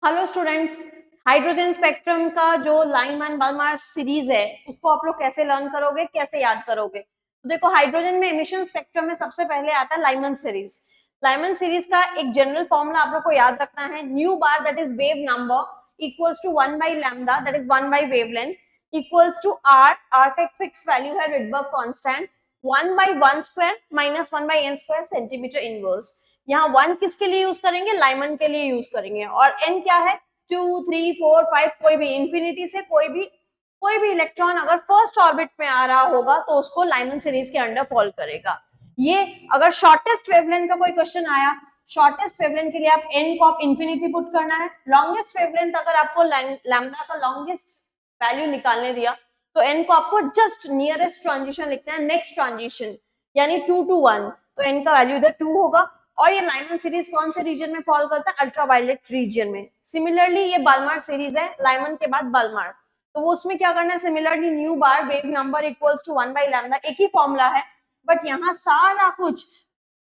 Hello students, hydrogen spectrum का जो Lyman Ballmer series है उसको आप लोग कैसे लर्न करोगे, कैसे याद करोगे? तो देखो, हाइड्रोजन में एमिशन स्पेक्ट्रम में सबसे पहले आता है लाइमन सीरीज। लाइमन सीरीज का एक जनरल फॉर्मूला आप लोग को याद रखना है, nu bar that is wave number equals to 1 by lambda that is 1 by wavelength equals to R. R का एक फिक्स वैल्यू है, Rydberg constant 1 by 1 square minus 1 by n square centimetre inverse. यहाँ 1 किसके लिए यूज करेंगे? Lyman के लिए use करेंगे। और n क्या है? 2, 3, 4, 5, कोई भी इंफिनिटी से कोई भी इलेक्ट्रॉन अगर फर्स्ट ऑर्बिट में आ रहा होगा तो उसको लाइमन सीरीज के अंडर फॉल करेगा। ये अगर शॉर्टेस्ट वेवलेंथ का कोई क्वेश्चन आया, शॉर्टेस्ट वेवलेंथ के लिए आप n को आप इंफिनिटी पुट करना है। लॉन्गेस्ट वेवलेंथ अगर आपको लैम्डा का लॉन्गेस्ट वैल्यू निकालने दिया तो n को आपको जस्ट नियरेस्ट ट्रांजिशन लिखना है, नेक्स्ट ट्रांजिशन, यानी 2 to 1, तो n का वैल्यू इधर 2 होगा। और ये लाइमन सीरीज कौन से रीजन में फॉल करता है? अल्ट्रावायलेट रीजन में। सिमिलरली ये बाल्मार सीरीज है, लाइमन के बाद बाल्मार, तो वो उसमें क्या करना है? Similarly nu bar wave number equals to 1 by lambda, एक ही फॉर्मूला है, बट यहाँ सारा कुछ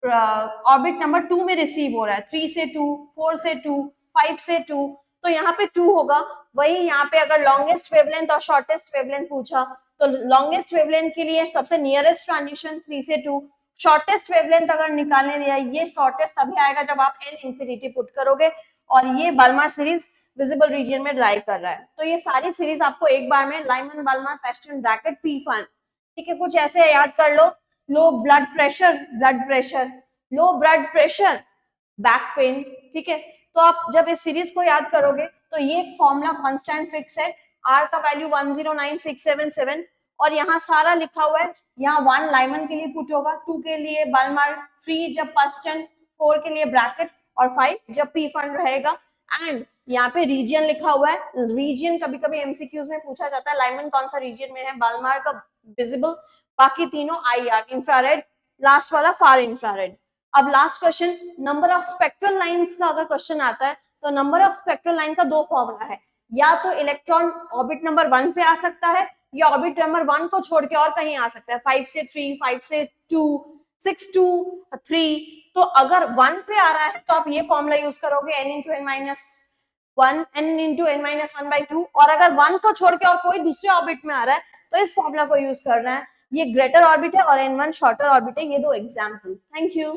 ऑर्बिट नंबर 2 में रिसीव हो रहा है। 3 से 2, 4 से 2, 5 से 2, तो यहाँ पे 2 होगा। वही यहाँ पे अगर लॉन्गेस्ट वेवलेंथ और शॉर्टेस्ट वेवलेंथ पूछा तो लॉन्गेस्ट वेवलेंथ के लिए सबसे नियरेस्ट ट्रांजिशन 3 से 2, शॉर्टेस्ट वेवलेंथ अगर निकालने दिया, ये शॉर्टेस्ट तभी आएगा जब आप n इंफिनिटी पुट करोगे। और ये बाल्मार सीरीज विजिबल रीजन में लाई कर रहा है। तो ये सारी सीरीज आपको एक बार में Lyman Balmer Paschen Brackett Pfund, ठीक है, कुछ ऐसे याद कर लो। Low blood pressure, low blood pressure, back pain, ठीक है। तो आप जब इस सीरीज को याद करोगे तो ये फॉर्मूला कांस्टेंट फिक्स है, आर का वैल्यू 109677 और यहाँ सारा लिखा हुआ है। यहाँ 1 लाइमन के लिए पुट होगा, 2 के लिए बाल्मार, 3 जब पास्टन, 4 के लिए ब्रैकेट और 5 जब पी फंड रहेगा। एंड यहाँ पे रीजन लिखा हुआ है, रीजन कभी कभी एमसीक्यूज में पूछा जाता है, लाइमन कौन सा रीजन में है? बाल्मार का विजिबल, बाकी तीनों आईआर, इंफ्रारेड, लास्ट वाला फार इंफ्रारेड। अब last question, number of spectral lines का अगर क्वेश्चन आता है तो नंबर ऑफ स्पेक्ट्रल लाइन का 2 फॉर्मूला है, या तो इलेक्ट्रॉन ऑर्बिट नंबर 1 पे आ सकता है या ऑर्बिट नंबर 1 को छोड़ के और कहीं आ सकता है, 5 से 3, 5 से 2, 6 to 3। तो अगर 1 पे आ रहा है तो आप ये फॉर्मूला यूज करोगे, n into n minus 1, n into n minus 1 by 2। और अगर 1 को छोड़ के और कोई दूसरे ऑर्बिट में आ रहा है तो इस फॉर्मूला को यूज करना है। ये ग्रेटर ऑर्बिट है और n1 शॉर्टर ऑर्बिट है। ये 2 एग्जाम्पल। Thank you.